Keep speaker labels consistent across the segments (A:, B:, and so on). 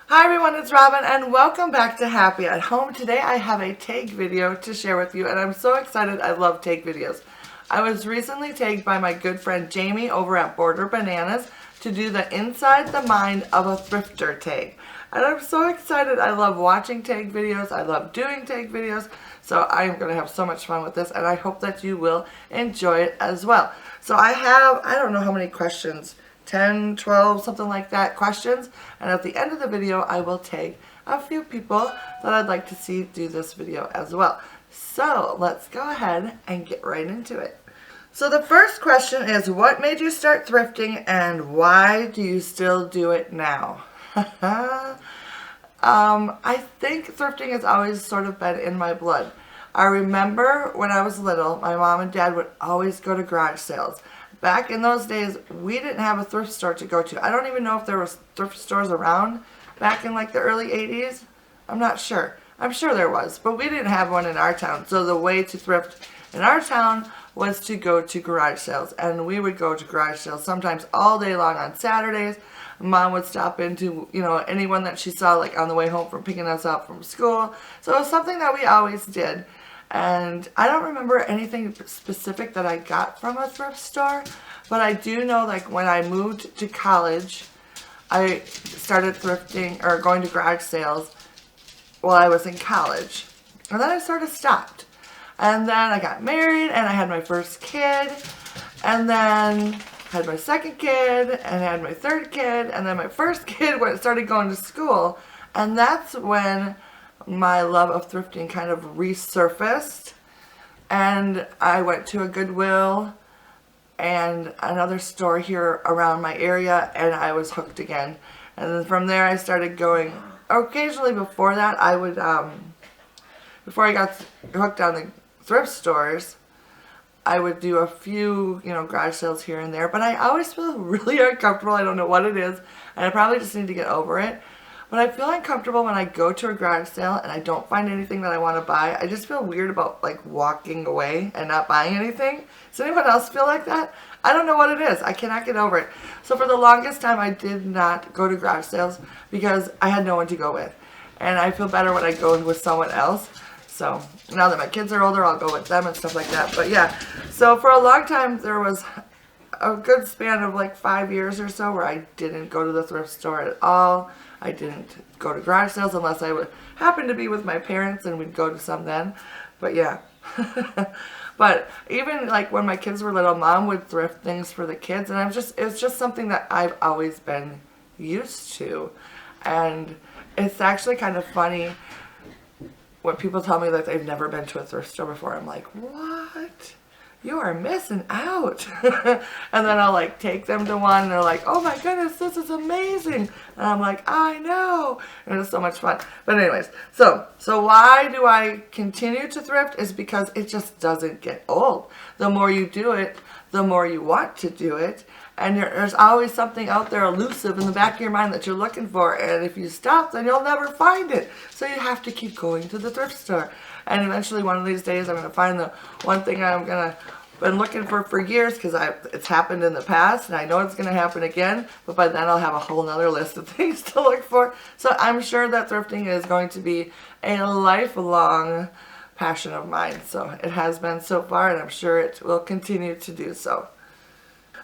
A: Hi everyone, it's Robin and welcome back to Happy at Home. Today I have a tag video to share with you and I'm so excited. I love tag videos. I was recently tagged by my good friend Jamie over at Border Bananas to do the Inside the Mind of a Thrifter tag. And I'm so excited. I love watching tag videos. I love doing tag videos. So I am going to have so much fun with this and I hope that you will enjoy it as well. So I don't know how many questions, 10, 12, something like that, questions. And at the end of the video, I will tag a few people that I'd like to see do this video as well. So let's go ahead and get right into it. So the first question is, what made you start thrifting and why do you still do it now? I think thrifting has always sort of been in my blood. I remember when I was little, my mom and dad would always go to garage sales. Back in those days, we didn't have a thrift store to go to. I don't even know if there was thrift stores around back in like the early 80s. I'm not sure. I'm sure there was, but we didn't have one in our town. So the way to thrift in our town was to go to garage sales. And we would go to garage sales sometimes all day long on Saturdays. Mom would stop into, anyone that she saw like on the way home from picking us up from school. So it was something that we always did. And I don't remember anything specific that I got from a thrift store, but I do know like when I moved to college, I started thrifting or going to garage sales while I was in college. And then I sort of stopped. And then I got married and I had my first kid, and then had my second kid and had my third kid, and then my first kid started going to school. And that's when my love of thrifting kind of resurfaced, and I went to a Goodwill and another store here around my area and I was hooked again. And then from there I started going. Occasionally before that I would before I got hooked on the thrift stores, I would do a few garage sales here and there, but I always feel really uncomfortable. I don't know what it is and I probably just need to get over it. But I feel uncomfortable when I go to a garage sale and I don't find anything that I want to buy. I just feel weird about like walking away and not buying anything. Does anyone else feel like that? I don't know what it is. I cannot get over it. So for the longest time I did not go to garage sales because I had no one to go with. And I feel better when I go with someone else. So now that my kids are older, I'll go with them and stuff like that. But yeah, so for a long time there was a good span of like 5 years or so where I didn't go to the thrift store at all. I didn't go to garage sales unless I would happen to be with my parents and we'd go to some then. But yeah. But even like when my kids were little, Mom would thrift things for the kids, and it's just something that I've always been used to. And it's actually kind of funny when people tell me that they've never been to a thrift store before. I'm like, what? You are missing out. And then I'll like take them to one and they're like, oh my goodness, this is amazing. And I'm like, I know. And it's so much fun. But anyways, so why do I continue to thrift is because it just doesn't get old. The more you do it, the more you want to do it. And there's always something out there elusive in the back of your mind that you're looking for. And if you stop, then you'll never find it. So you have to keep going to the thrift store. And eventually one of these days I'm going to find the one thing been looking for years, because it's happened in the past and I know it's going to happen again, but by then I'll have a whole nother list of things to look for. So I'm sure that thrifting is going to be a lifelong passion of mine. So it has been so far and I'm sure it will continue to do so.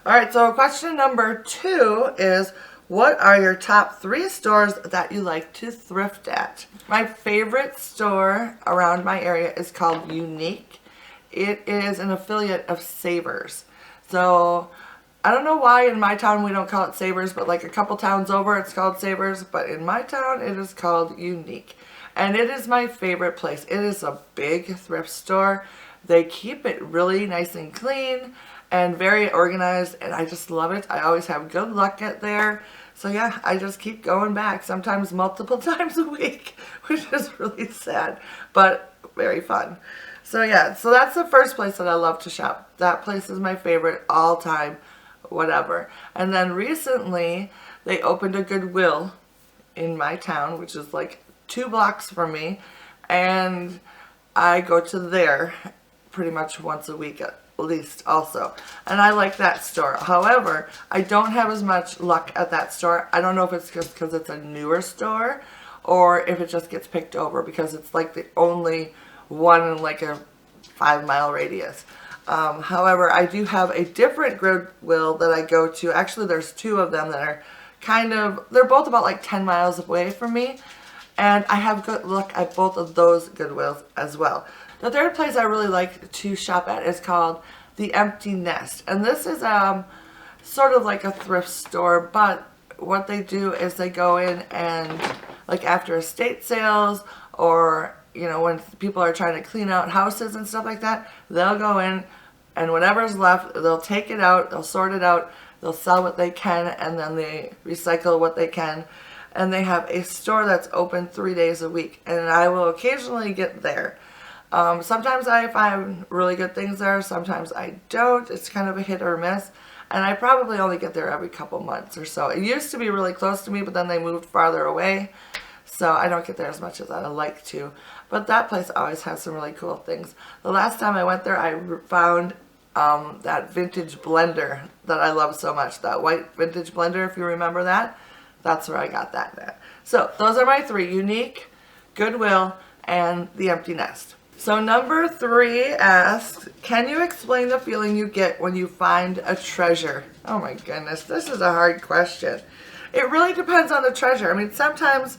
A: Alright, so question number 2 is, what are your top 3 stores that you like to thrift at? My favorite store around my area is called Unique. It is an affiliate of Savers. So I don't know why in my town we don't call it Savers, but like a couple towns over it's called Savers, but in my town it is called Unique. And it is my favorite place. It is a big thrift store. They keep it really nice and clean and very organized, and I just love it. I always have good luck at there. So yeah, I just keep going back, sometimes multiple times a week, which is really sad, but very fun. So yeah, so that's the first place that I love to shop. That place is my favorite all time, whatever. And then recently, they opened a Goodwill in my town, which is like 2 blocks from me, and I go to there pretty much once a week least also. And I like that store. However, I don't have as much luck at that store. I don't know if it's just because it's a newer store or if it just gets picked over because it's like the only one in like a 5-mile radius. However, I do have a different Goodwill that I go to. Actually, there's two of them that are they're both about like 10 miles away from me. And I have good luck at both of those Goodwills as well. The third place I really like to shop at is called The Empty Nest. And this is sort of like a thrift store, but what they do is they go in and like after estate sales or when people are trying to clean out houses and stuff like that, they'll go in and whatever's left, they'll take it out, they'll sort it out, they'll sell what they can, and then they recycle what they can. And they have a store that's open 3 days a week, and I will occasionally get there. Sometimes I find really good things there, sometimes I don't. It's kind of a hit or miss, and I probably only get there every couple months or so. It used to be really close to me, but then they moved farther away, so I don't get there as much as I'd like to. But that place always has some really cool things. The last time I went there, I found that vintage blender that I love so much, that white vintage blender, if you remember that. That's where I got that at. So those are my three: unique, Goodwill, and The Empty Nest. So number 3 asks, can you explain the feeling you get when you find a treasure? Oh my goodness, this is a hard question. It really depends on the treasure. I mean, sometimes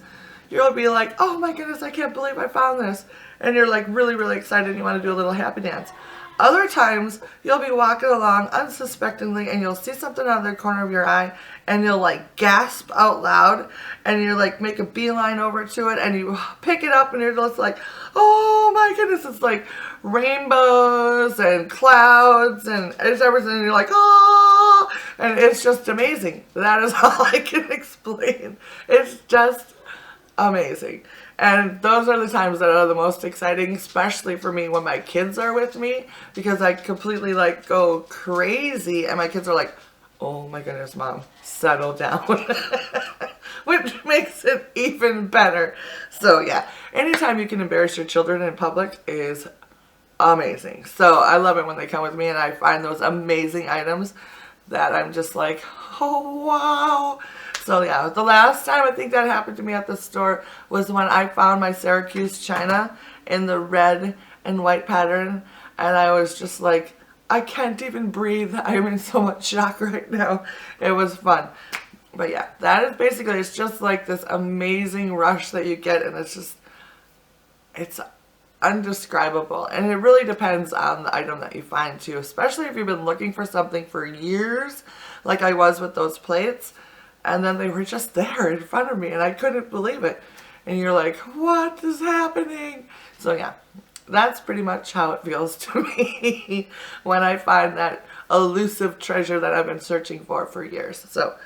A: you'll be like, oh my goodness, I can't believe I found this. And you're like really, really excited and you want to do a little happy dance. Other times, you'll be walking along unsuspectingly and you'll see something out of the corner of your eye and you'll like gasp out loud and you're like make a beeline over to it and you pick it up and you're just like, oh my goodness, it's like rainbows and clouds and it's everything and you're like, oh, and it's just amazing. That is all I can explain. It's just amazing. And those are the times that are the most exciting, especially for me when my kids are with me, because I completely like go crazy and my kids are like, oh my goodness, Mom, settle down. Which makes it even better. So yeah, anytime you can embarrass your children in public is amazing. So I love it when they come with me and I find those amazing items that I'm just like, oh wow. So yeah, the last time I think that happened to me at the store was when I found my Syracuse china in the red and white pattern. And I was just like, I can't even breathe. I'm in so much shock right now. It was fun. But yeah, that is basically, it's just like this amazing rush that you get. And it's undescribable. And it really depends on the item that you find too. Especially if you've been looking for something for years, like I was with those plates. And then they were just there in front of me and I couldn't believe it. And you're like, what is happening? So yeah, that's pretty much how it feels to me when I find that elusive treasure that I've been searching for years. So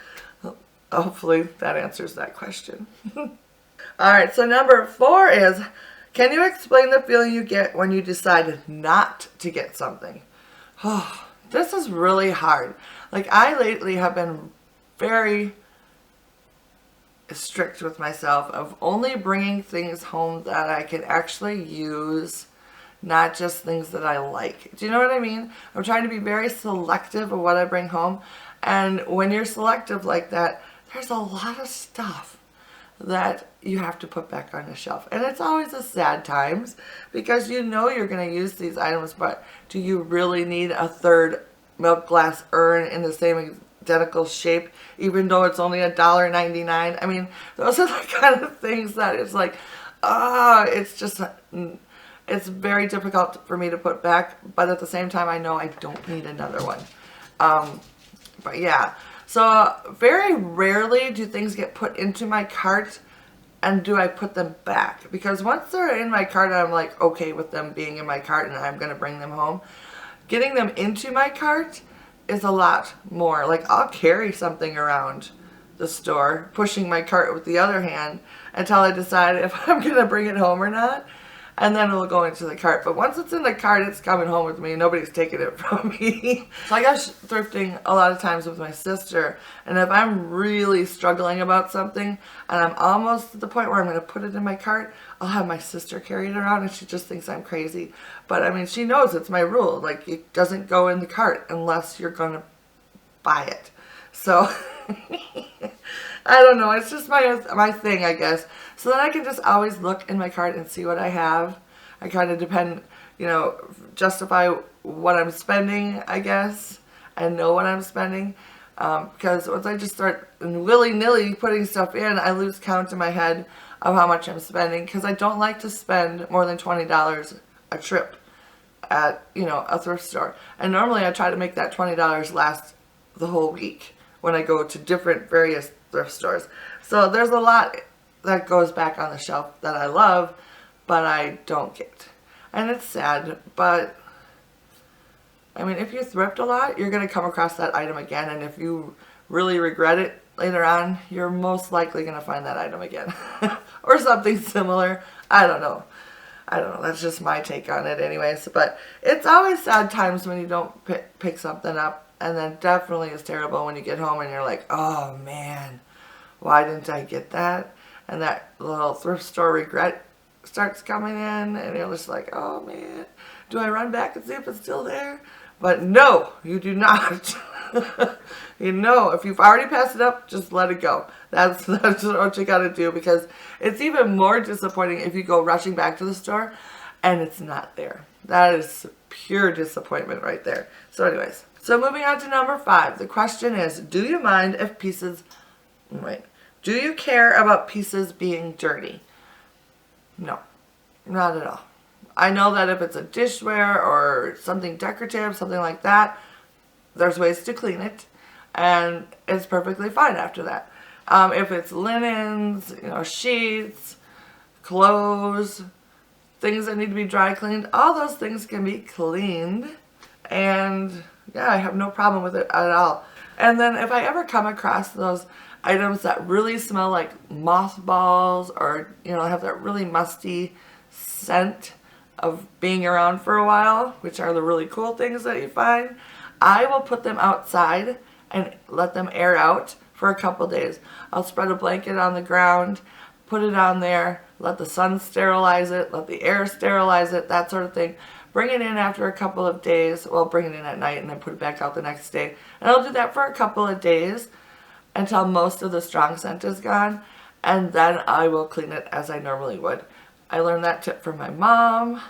A: hopefully that answers that question. Alright, so number 4 is, can you explain the feeling you get when you decide not to get something? Oh, this is really hard. Like I lately have been very strict with myself of only bringing things home that I can actually use, not just things that I like. Do you know what I mean? I'm trying to be very selective of what I bring home. And when you're selective like that, there's a lot of stuff that you have to put back on the shelf. And it's always the sad times because you know you're going to use these items, but do you really need a third milk glass urn in the same identical shape, even though it's only $1.99. I mean, those are the kind of things that it's like, it's very difficult for me to put back, but at the same time, I know I don't need another one. But yeah, so very rarely do things get put into my cart and do I put them back, because once they're in my cart, I'm like okay with them being in my cart and I'm going to bring them home. Getting them into my cart is a lot more. Like I'll carry something around the store, pushing my cart with the other hand until I decide if I'm going to bring it home or not. and then it'll go into the cart. But once it's in the cart, it's coming home with me. Nobody's taking it from me. So I go thrifting a lot of times with my sister, and if I'm really struggling about something and I'm almost at the point where I'm going to put it in my cart, I'll have my sister carry it around, and she just thinks I'm crazy. But I mean, she knows it's my rule. Like, it doesn't go in the cart unless you're going to buy it. So I don't know. It's just my thing, I guess. So then I can just always look in my cart and see what I have. I kind of depend, justify what I'm spending, I guess. I know what I'm spending. Because once I just start willy-nilly putting stuff in, I lose count in my head of how much I'm spending. Because I don't like to spend more than $20 a trip at, a thrift store. And normally I try to make that $20 last the whole week when I go to different various thrift stores. So there's a lot that goes back on the shelf that I love, but I don't get. And it's sad, but I mean, if you thrift a lot, you're going to come across that item again, and if you really regret it later on, you're most likely going to find that item again. Or something similar. I don't know. That's just my take on it anyways. But it's always sad times when you don't pick something up. And then definitely it's terrible when you get home and you're like, oh man, why didn't I get that? And that little thrift store regret starts coming in, and you're just like, oh man, do I run back and see if it's still there? But no, you do not. If you've already passed it up, just let it go. That's what you got to do, because it's even more disappointing if you go rushing back to the store and it's not there. That is pure disappointment right there. So anyways, so moving on to number 5. The question is, do you mind if pieces... Wait. Do you care about pieces being dirty? No. Not at all. I know that if it's a dishware or something decorative, something like that, there's ways to clean it, and it's perfectly fine after that. If it's linens, sheets, clothes, things that need to be dry cleaned, all those things can be cleaned, and yeah, I have no problem with it at all. And then if I ever come across those items that really smell like mothballs, or have that really musty scent of being around for a while, which are the really cool things that you find, I will put them outside and let them air out for a couple days. I'll spread a blanket on the ground, put it on there, let the sun sterilize it, let the air sterilize it, that sort of thing. Bring it in after a couple of days. Well, bring it in at night and then put it back out the next day. And I'll do that for a couple of days until most of the strong scent is gone, and then I will clean it as I normally would. I learned that tip from my mom.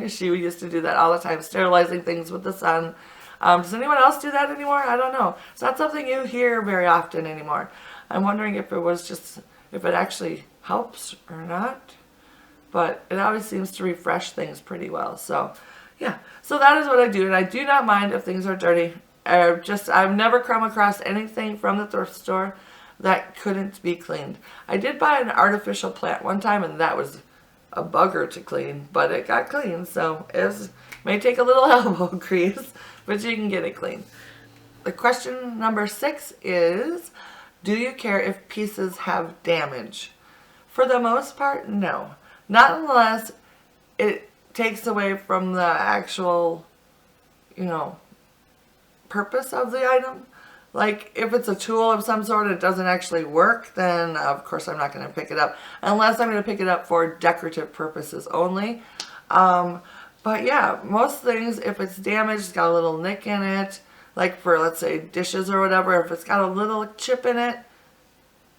A: She used to do that all the time, sterilizing things with the sun. Does anyone else do that anymore? I don't know. It's not something you hear very often anymore. I'm wondering if it actually helps or not. But it always seems to refresh things pretty well. So, yeah. So that is what I do. And I do not mind if things are dirty. I've never come across anything from the thrift store that couldn't be cleaned. I did buy an artificial plant one time, and that was a bugger to clean, but it got clean. So it may take a little elbow grease, but you can get it clean. The question number 6 is, do you care if pieces have damage? For the most part, no. Not unless it takes away from the actual, purpose of the item. Like, if it's a tool of some sort and it doesn't actually work, then of course I'm not going to pick it up. Unless I'm going to pick it up for decorative purposes only. But yeah, most things, if it's damaged, it's got a little nick in it, like for, let's say, dishes or whatever, if it's got a little chip in it,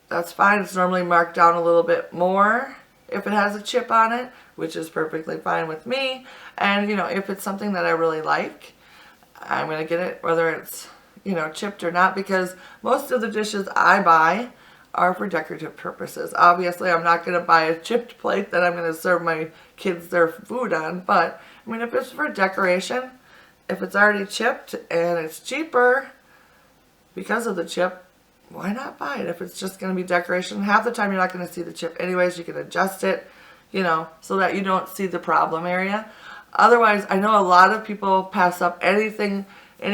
A: that's fine. It's normally marked down a little bit more if it has a chip on it, which is perfectly fine with me. And, if it's something that I really like, I'm going to get it, whether it's, chipped or not, because most of the dishes I buy are for decorative purposes. Obviously, I'm not going to buy a chipped plate that I'm going to serve my kids their food on, but, if it's for decoration, if it's already chipped and it's cheaper because of the chip, why not buy it? If it's just going to be decoration, half the time you're not going to see the chip anyways. You can adjust it, so that you don't see the problem area. Otherwise, I know a lot of people pass up any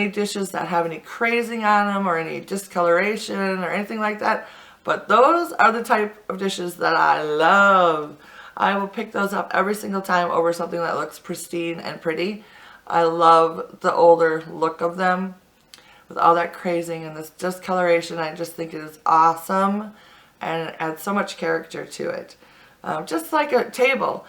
A: dishes that have any crazing on them or any discoloration or anything like that. But those are the type of dishes that I love. I will pick those up every single time over something that looks pristine and pretty. I love the older look of them with all that crazing and this discoloration. I just think it is awesome and it adds so much character to it. Just like a table.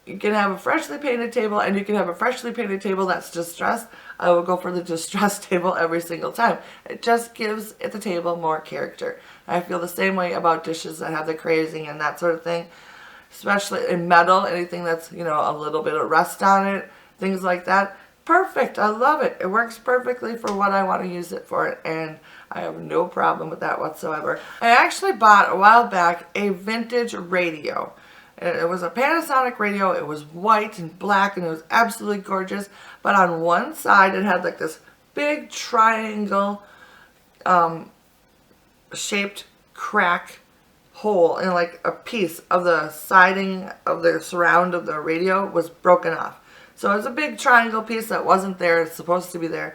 A: You can have a freshly painted table and you can have a freshly painted table that's distressed. I will go for the distressed table every single time. It just gives the table more character. I feel the same way about dishes that have the crazing and that sort of thing. Especially in metal, anything that's, you know, a little bit of rust on it, things like that. Perfect. I love it. It works perfectly for what I want to use it for, and I have no problem with that whatsoever. I actually bought a while back a vintage radio. It was a Panasonic radio. It was white and black and it was absolutely gorgeous. But on one side it had like this big triangle shaped crack hole, and like a piece of the siding of the surround of the radio was broken off. So it was a big triangle piece that wasn't there. It's supposed to be there.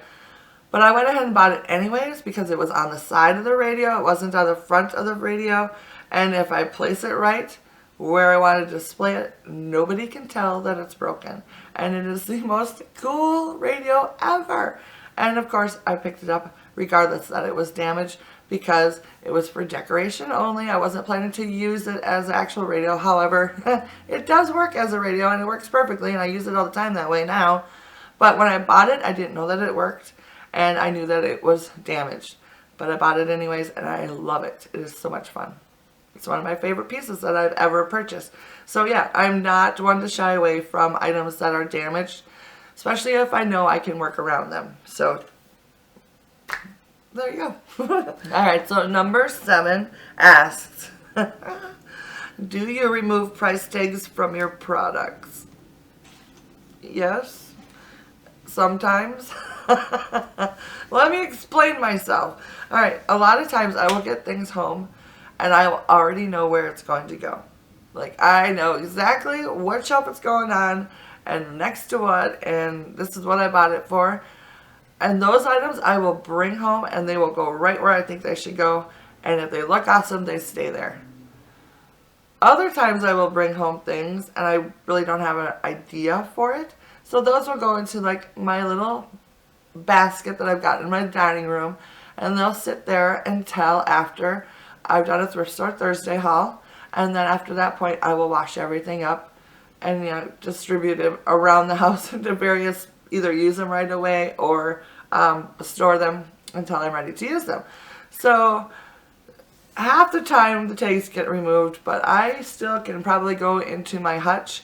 A: But I went ahead and bought it anyways because it was on the side of the radio. It wasn't on the front of the radio. And if I place it right where I want to display it, nobody can tell that it's broken. And it is the most cool radio ever. And of course, I picked it up regardless that it was damaged because it was for decoration only. I wasn't planning to use it as an actual radio. However, it does work as a radio and it works perfectly, and I use it all the time that way now. But when I bought it, I didn't know that it worked, and I knew that it was damaged. But I bought it anyways, and I love it. It is so much fun. It's one of my favorite pieces that I've ever purchased. So yeah, I'm not one to shy away from items that are damaged, especially if I know I can work around them. So there you go. Alright, so number 7 asks, do you remove price tags from your products? Yes. Sometimes. Let me explain myself. Alright, a lot of times I will get things home and I already know where it's going to go. Like, I know exactly what shelf it's going on and next to what, and this is what I bought it for. And those items I will bring home and they will go right where I think they should go. And if they look awesome, they stay there. Other times I will bring home things and I really don't have an idea for it. So those will go into like my little basket that I've got in my dining room. And they'll sit there until after I've done a Thrift Store Thursday haul. And then after that point, I will wash everything up and, you know, distribute it around the house into various, either use them right away or store them until I'm ready to use them. So half the time the tags get removed, but I still can probably go into my hutch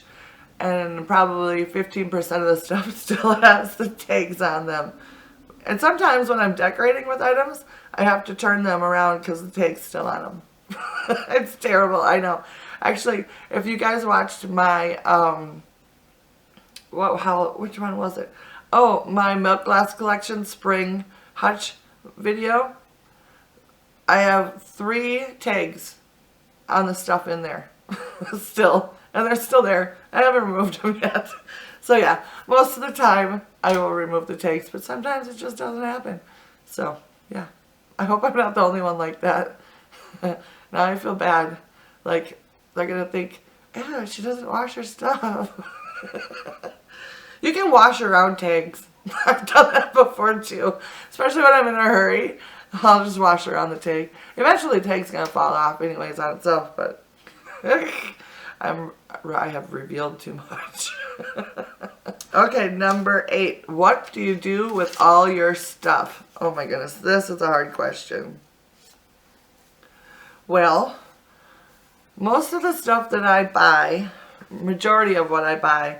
A: and probably 15% of the stuff still has the tags on them. And sometimes when I'm decorating with items, I have to turn them around because the tag's still on them. It's terrible, I know. Actually, if you guys watched my, which one was it? Oh, my milk glass collection spring hutch video. I have 3 tags on the stuff in there still, and they're still there. I haven't removed them yet. So yeah, most of the time I will remove the tags, but sometimes it just doesn't happen. So yeah, I hope I'm not the only one like that. Now I feel bad. Like, they're gonna think, ew, she doesn't wash her stuff. You can wash around tags. I've done that before too. Especially when I'm in a hurry. I'll just wash around the tag. Eventually the tag's gonna fall off anyways on itself, but I have revealed too much. Okay, number 8. What do you do with all your stuff? Oh my goodness, this is a hard question. Well, most of the stuff that I buy, majority of what I buy,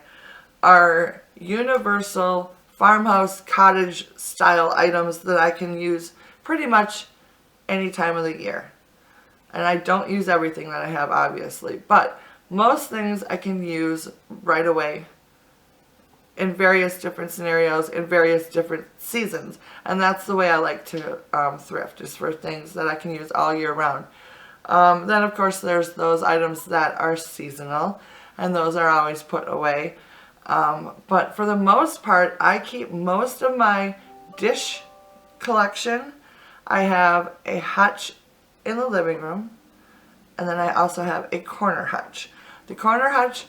A: are universal farmhouse cottage style items that I can use pretty much any time of the year. And I don't use everything that I have, obviously, but most things I can use right away in various different scenarios, in various different seasons. And that's the way I like to thrift, is for things that I can use all year round. Then of course there's those items that are seasonal, and those are always put away. But for the most part, I keep most of my dish collection. I have a hutch in the living room, and then I also have a corner hutch. The corner hutch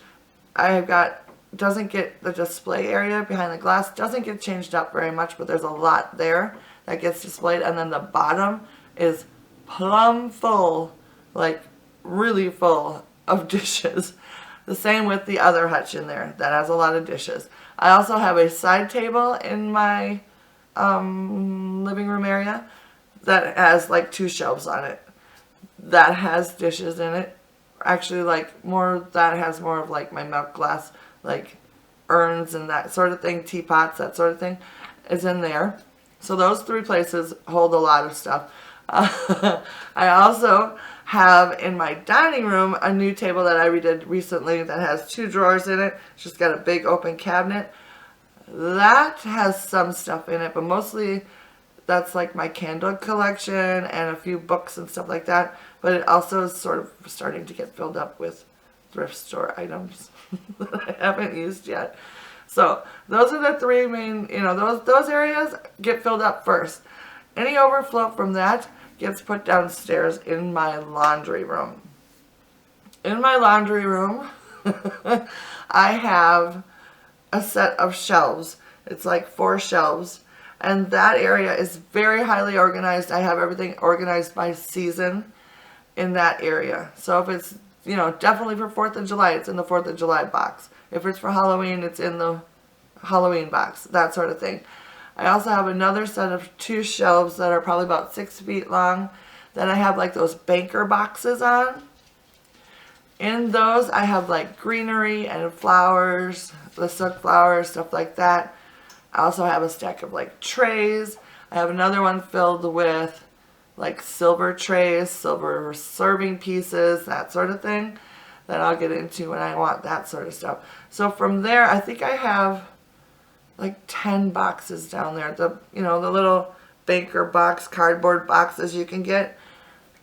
A: I've got doesn't get the display area behind the glass, doesn't get changed up very much, but there's a lot there that gets displayed. And then the bottom is plumb full, like really full of dishes. The same with the other hutch in there that has a lot of dishes. I also have a side table in my living room area that has like 2 shelves on it that has dishes in it. Actually, like more, that has more of like my milk glass, like urns and that sort of thing, teapots, that sort of thing is in there. So those 3 places hold a lot of stuff. I also have in my dining room a new table that I redid recently that has 2 drawers in it. It's just got a big open cabinet. That has some stuff in it, but mostly that's like my candle collection and a few books and stuff like that. But it also is sort of starting to get filled up with thrift store items that I haven't used yet. So those are the 3 main, those areas get filled up first. Any overflow from that gets put downstairs in my laundry room. In my laundry room, I have a set of shelves. It's like 4 shelves. And that area is very highly organized. I have everything organized by season in that area. So if it's, definitely for 4th of July, it's in the 4th of July box. If it's for Halloween, it's in the Halloween box, that sort of thing. I also have another set of 2 shelves that are probably about 6 feet long that I have like those banker boxes on. In those, I have like greenery and flowers, the silk flowers, stuff like that. I also have a stack of like trays. I have another one filled with like silver trays, silver serving pieces, that sort of thing that I'll get into when I want that sort of stuff. So from there, I think I have like 10 boxes down there. The little banker box, cardboard boxes you can get.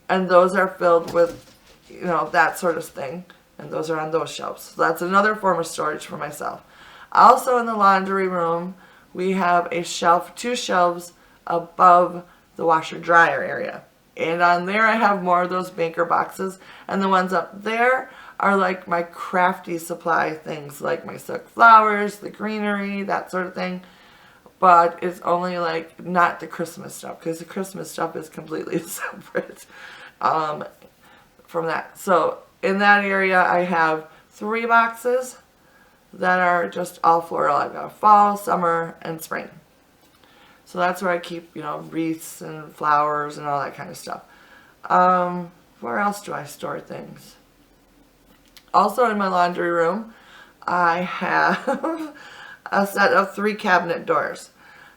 A: And those are filled with, that sort of thing. And those are on those shelves. So that's another form of storage for myself. Also in the laundry room, we have a shelf, 2 shelves above the washer dryer area. And on there I have more of those banker boxes. And the ones up there are like my crafty supply things, like my silk flowers, the greenery, that sort of thing. But it's only like not the Christmas stuff, because the Christmas stuff is completely separate from that. So in that area I have 3 boxes that are just all floral. I've got fall, summer, and spring. So that's where I keep, wreaths and flowers and all that kind of stuff. Where else do I store things? Also in my laundry room, I have a set of 3 cabinet doors.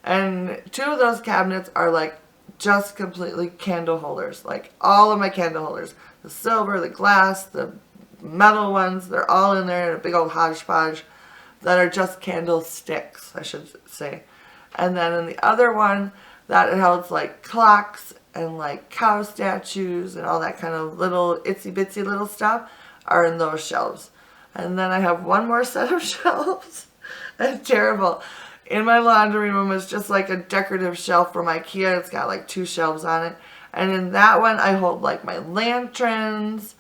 A: And 2 of those cabinets are like just completely candle holders. Like all of my candle holders. The silver, the glass, the metal ones, they're all in there in a big old hodgepodge that are just candlesticks, I should say. And then in the other one, that holds like clocks and like cow statues and all that kind of little itsy bitsy little stuff are in those shelves. And then I have one more set of shelves. It's terrible. In my laundry room is just like a decorative shelf from IKEA. It's got like 2 shelves on it. And in that one I hold like my lanterns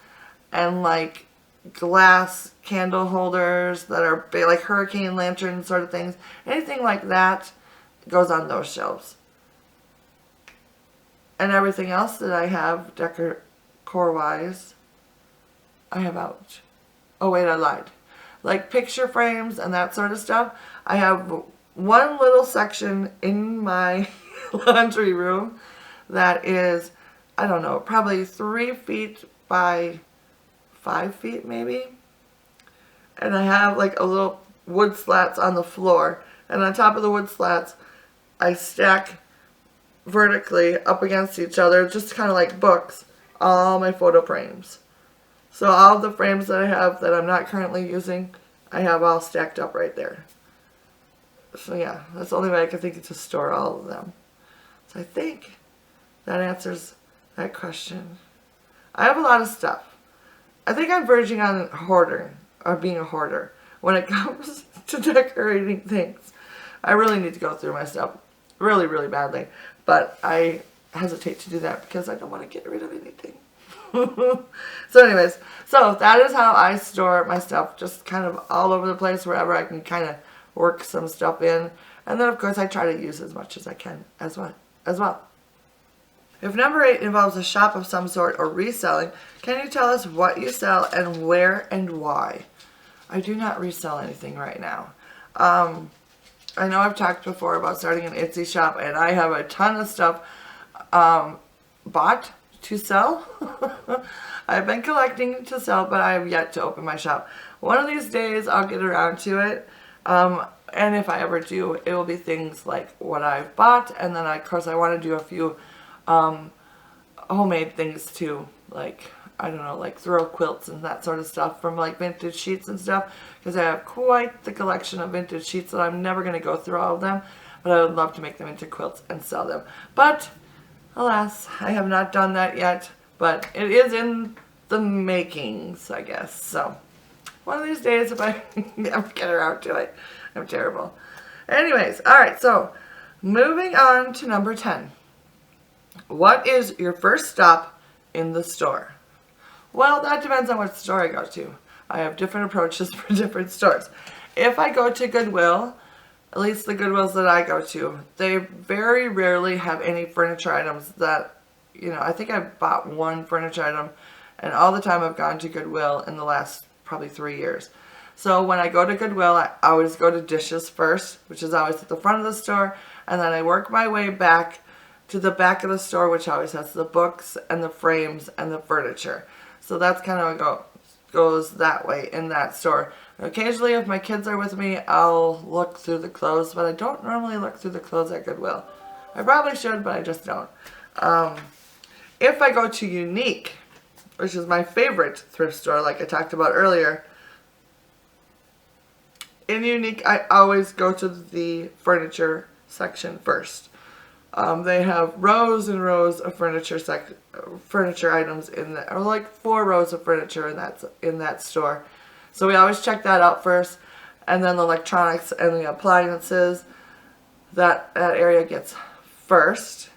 A: and like glass candle holders that are big, like hurricane lantern sort of things. Anything like that goes on those shelves. And everything else that I have decor-wise, I have out. Oh wait, I lied. Like picture frames and that sort of stuff. I have one little section in my laundry room that is, I don't know, probably 3 feet by 5 feet maybe. And I have like a little wood slats on the floor. And on top of the wood slats, I stack vertically up against each other, just kind of like books, all my photo frames. So all of the frames that I have that I'm not currently using, I have all stacked up right there. So yeah, that's the only way I can think to store all of them. So I think that answers that question. I have a lot of stuff. I think I'm verging on hoarding, or being a hoarder, when it comes to decorating things. I really need to go through my stuff really, really badly. But I hesitate to do that because I don't want to get rid of anything. So anyways, so that is how I store my stuff, just kind of all over the place, wherever I can kind of work some stuff in. And then of course I try to use as much as I can as well. If number 8 involves a shop of some sort or reselling, can you tell us what you sell and where and why? I do not resell anything right now. I know I've talked before about starting an Etsy shop, and I have a ton of stuff bought to sell. I've been collecting to sell, but I have yet to open my shop. One of these days I'll get around to it. And if I ever do, it will be things like what I've bought, and then of course I want to do a few homemade things too, like, I don't know, like throw quilts and that sort of stuff from like vintage sheets and stuff, because I have quite the collection of vintage sheets that I'm never going to go through all of them, but I would love to make them into quilts and sell them. But alas, I have not done that yet, but it is in the makings, I guess. So one of these days, if I ever get around to it. I'm terrible. Anyways, alright, so moving on to number 10. What is your first stop in the store? Well, that depends on what store I go to. I have different approaches for different stores. If I go to Goodwill, at least the Goodwills that I go to, they very rarely have any furniture items that, you know, I think I've bought one furniture item, and all the time I've gone to Goodwill in the last probably 3 years. So when I go to Goodwill, I always go to dishes first, which is always at the front of the store, and then I work my way back to the back of the store, which always has the books and the frames and the furniture. So that's kind of what goes that way in that store. Occasionally, if my kids are with me, I'll look through the clothes, but I don't normally look through the clothes at Goodwill. I probably should, but I just don't. If I go to Unique, which is my favorite thrift store, like I talked about earlier, in Unique, I always go to the furniture section first. They have rows and rows of furniture items in there, or like 4 rows of furniture in that store. So we always check that out first, and then the electronics and the appliances, that area gets first.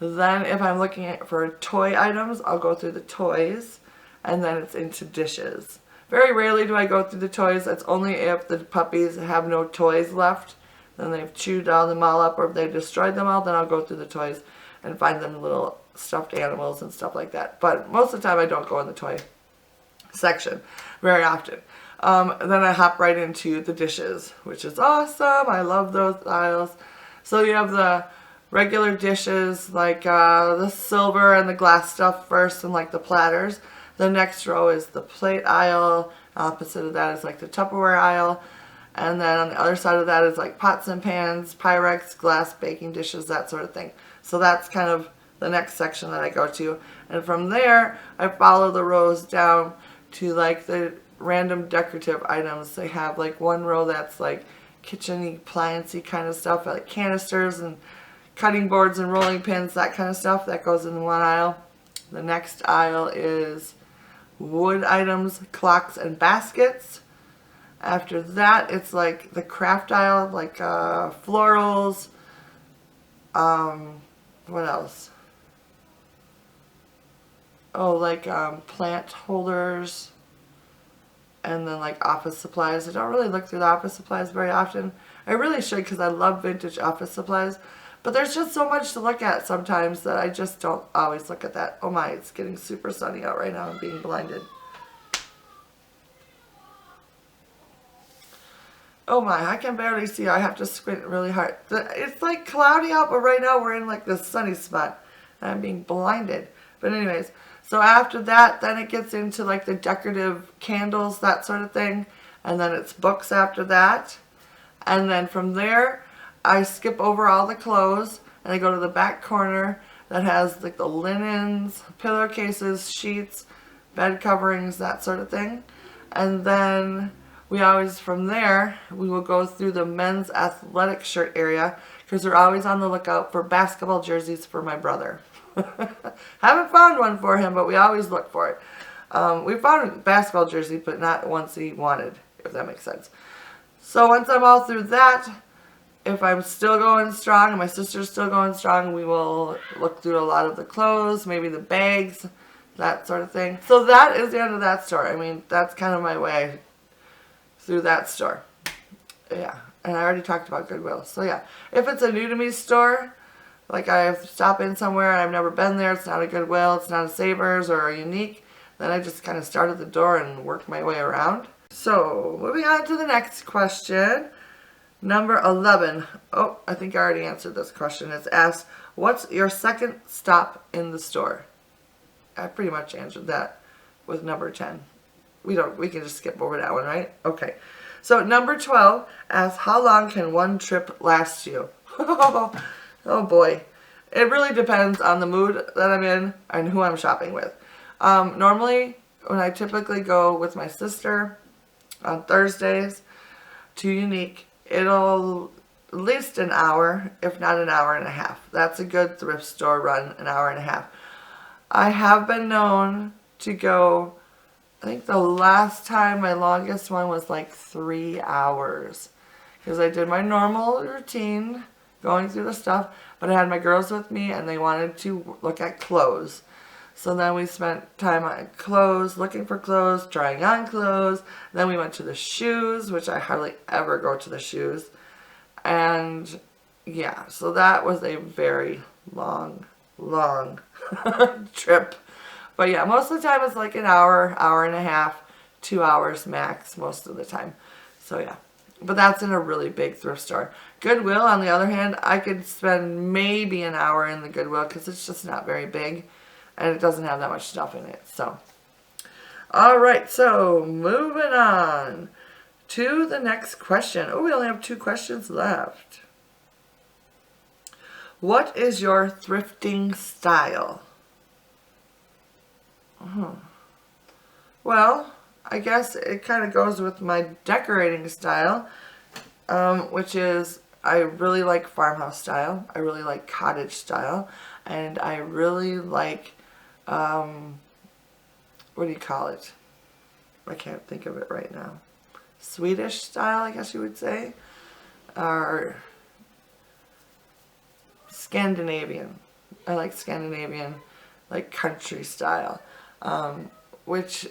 A: Then if I'm looking for toy items, I'll go through the toys, and then it's into dishes. Very rarely do I go through the toys. That's only if the puppies have no toys left. Then they've chewed them all up, or if they've destroyed them all, then I'll go through the toys and find them little stuffed animals and stuff like that. But most of the time I don't go in the toy section very often. Then I hop right into the dishes, which is awesome. I love those aisles. So you have the regular dishes, like the silver and the glass stuff first, and like the platters. The next row is the plate aisle. Opposite of that is like the Tupperware aisle. And then on the other side of that is like pots and pans, Pyrex, glass baking dishes, that sort of thing. So that's kind of the next section that I go to. And from there, I follow the rows down to like the random decorative items. They have like one row that's like kitchen-y, appliance-y kind of stuff, like canisters and cutting boards and rolling pins, that kind of stuff. That goes in one aisle. The next aisle is wood items, clocks, and baskets. After that, it's like the craft aisle, like florals. What else? Oh, like plant holders. And then like office supplies. I don't really look through the office supplies very often. I really should, because I love vintage office supplies. But there's just so much to look at sometimes that I just don't always look at that. Oh my, it's getting super sunny out right now. I'm being blinded. Oh my, I can barely see. I have to squint really hard. It's like cloudy out, but right now we're in like this sunny spot. And I'm being blinded. But anyways, so after that, then it gets into like the decorative candles, that sort of thing. And then it's books after that. And then from there, I skip over all the clothes and I go to the back corner that has like the linens, pillowcases, sheets, bed coverings, that sort of thing. And then we always, from there, we will go through the men's athletic shirt area, because we're always on the lookout for basketball jerseys for my brother. Haven't found one for him, but we always look for it. We found a basketball jersey, but not ones he wanted, if that makes sense. So once I'm all through that, if I'm still going strong and my sister's still going strong, we will look through a lot of the clothes, maybe the bags, that sort of thing. So that is the end of that store. I mean, that's kind of my way through that store. Yeah, and I already talked about Goodwill. So yeah, if it's a new to me store, like I stop in somewhere and I've never been there, it's not a Goodwill, it's not a Savers or a Unique, then I just kind of start at the door and work my way around. So moving on to the next question. Number 11. Oh, I think I already answered this question. It's asked, what's your second stop in the store? I pretty much answered that with number 10. We can just skip over that one, right? Okay. So number 12 asks, how long can one trip last you? Oh boy. It really depends on the mood that I'm in and who I'm shopping with. Normally, when I typically go with my sister on Thursdays to Unique, it'll at least an hour, if not an hour and a half. That's a good thrift store run, an hour and a half. I have been known to go, I think the last time, my longest one was like 3 hours. Because I did my normal routine, going through the stuff, but I had my girls with me and they wanted to look at clothes. So then we spent time on clothes, looking for clothes, trying on clothes. Then we went to the shoes, which I hardly ever go to the shoes. And yeah, so that was a very long trip. But yeah, most of the time it's like an hour, hour and a half, 2 hours max most of the time. So yeah, but that's in a really big thrift store. Goodwill, on the other hand, I could spend maybe an hour in the Goodwill because it's just not very big and it doesn't have that much stuff in it. So, all right, so moving on to the next question. Oh, we only have 2 questions left. What is your thrifting style? Well, I guess it kind of goes with my decorating style, which is I really like farmhouse style. I really like cottage style. And I really like, what do you call it? I can't think of it right now. Swedish style, I guess you would say. Or Scandinavian. I like Scandinavian, like country style. Which,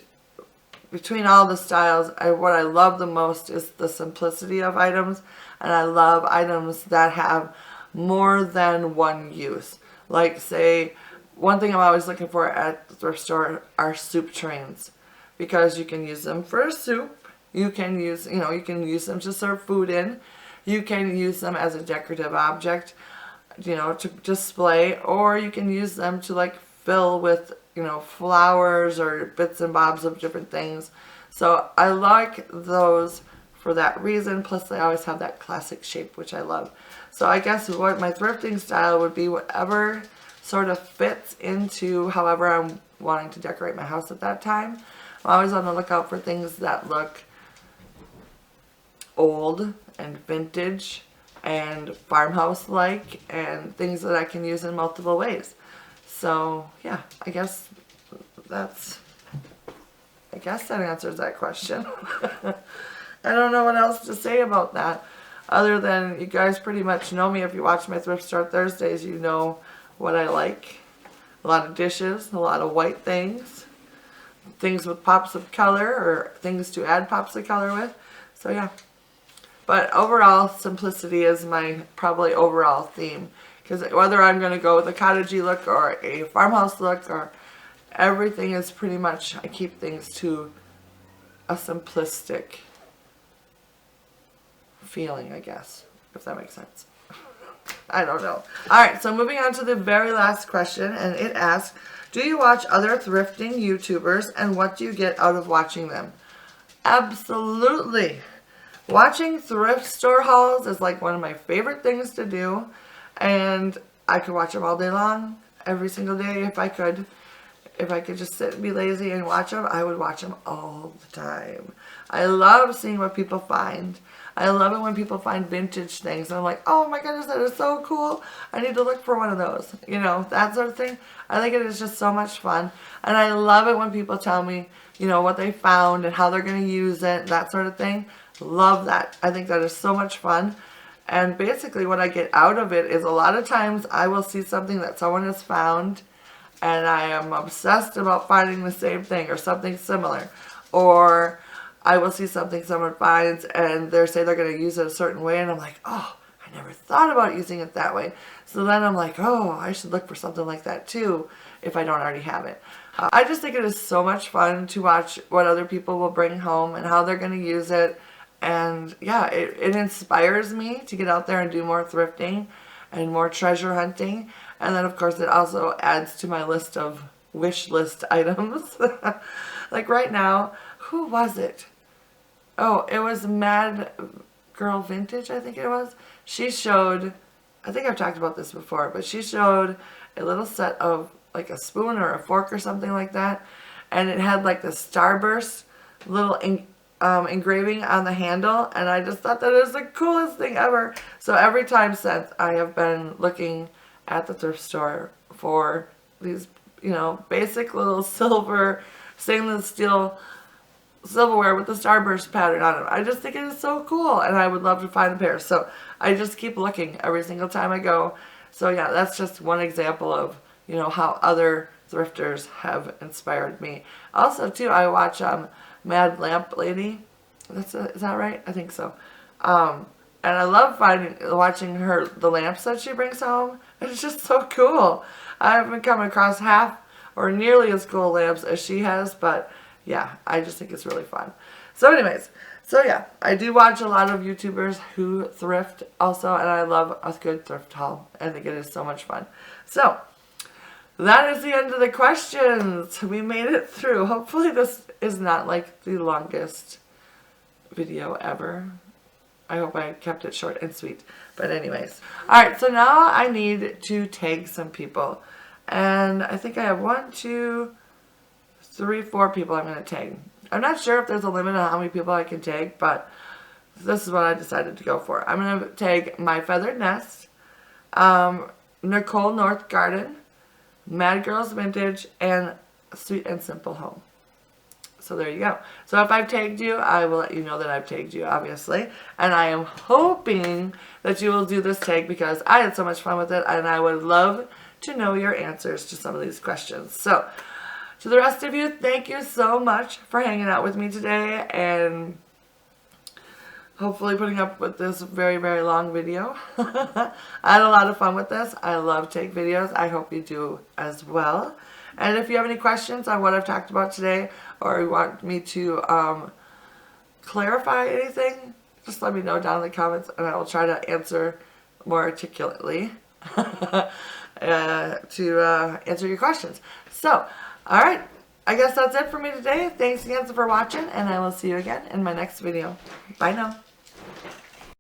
A: between all the styles, what I love the most is the simplicity of items. And I love items that have more than one use. Like, say, one thing I'm always looking for at the thrift store are soup trains. Because you can use them for a soup. You can use, you can use them to serve food in. You can use them as a decorative object, to display. Or you can use them to, like, fill with, flowers or bits and bobs of different things. So I like those for that reason. Plus, they always have that classic shape, which I love. So I guess what my thrifting style would be, whatever sort of fits into however I'm wanting to decorate my house at that time. I'm always on the lookout for things that look old and vintage and farmhouse-like and things that I can use in multiple ways. So yeah, I guess that answers that question. I don't know what else to say about that, other than you guys pretty much know me. If you watch my Thrift Store Thursdays, you know what I like. A lot of dishes, a lot of white things with pops of color, or things to add pops of color with. So yeah. But overall, simplicity is my probably overall theme. Because whether I'm going to go with a cottagey look or a farmhouse look, or everything is pretty much, I keep things to a simplistic feeling, I guess, if that makes sense. I don't know. Alright, so moving on to the very last question, and it asks, do you watch other thrifting YouTubers, and what do you get out of watching them? Absolutely. Watching thrift store hauls is like one of my favorite things to do, and I could watch them all day long, every single day if I could. If I could just sit and be lazy and watch them, I would watch them all the time. I love seeing what people find. I love it when people find vintage things. And I'm like, oh my goodness, that is so cool. I need to look for one of those. That sort of thing. I think it is just so much fun. And I love it when people tell me, what they found and how they're going to use it, that sort of thing. Love that. I think that is so much fun. And basically what I get out of it is a lot of times I will see something that someone has found and I am obsessed about finding the same thing or something similar. Or I will see something someone finds and they say they're going to use it a certain way, and I'm like, oh, I never thought about using it that way. So then I'm like, oh, I should look for something like that too if I don't already have it. I just think it is so much fun to watch what other people will bring home and how they're going to use it. And yeah, it inspires me to get out there and do more thrifting and more treasure hunting. And then of course it also adds to my list of wish list items. Like right now, who was it? Oh, it was Mad Girl Vintage, I think it was. She showed, I think I've talked about this before, but she showed a little set of like a spoon or a fork or something like that. And it had like the Starburst little engraving on the handle, and I just thought that it was the coolest thing ever. So every time since, I have been looking at the thrift store for these, you know, basic little silver stainless steel silverware with the Starburst pattern on it. I just think it is so cool, and I would love to find a pair. So I just keep looking every single time I go. So yeah, that's just one example of, you know, how other thrifters have inspired me. Also too, I watch Mad Lamp Lady. Is that right? I think so. And I love watching the lamps that she brings home. It's just so cool. I haven't come across half or nearly as cool lamps as she has, but yeah, I just think it's really fun. So anyways, so yeah, I do watch a lot of YouTubers who thrift also, and I love a good thrift haul. I think it is so much fun. So that is the end of the questions. We made it through. Hopefully this is not like the longest video ever. I hope I kept it short and sweet. But anyways. Alright, so now I need to tag some people. And I think I have 1, 2, 3, 4 people I'm going to tag. I'm not sure if there's a limit on how many people I can tag, but this is what I decided to go for. I'm going to tag My Feathered Nest, Nicole Northgarden, Mad Girls Vintage, and Sweet and Simple Home. So there you go. So if I've tagged you, I will let you know that I've tagged you, obviously. And I am hoping that you will do this tag because I had so much fun with it, and I would love to know your answers to some of these questions. So to the rest of you, thank you so much for hanging out with me today and hopefully putting up with this very, very long video. I had a lot of fun with this. I love take videos. I hope you do as well. And if you have any questions on what I've talked about today, or you want me to clarify anything, just let me know down in the comments and I will try to answer more articulately to answer your questions. So, alright, I guess that's it for me today. Thanks again for watching, and I will see you again in my next video. Bye now.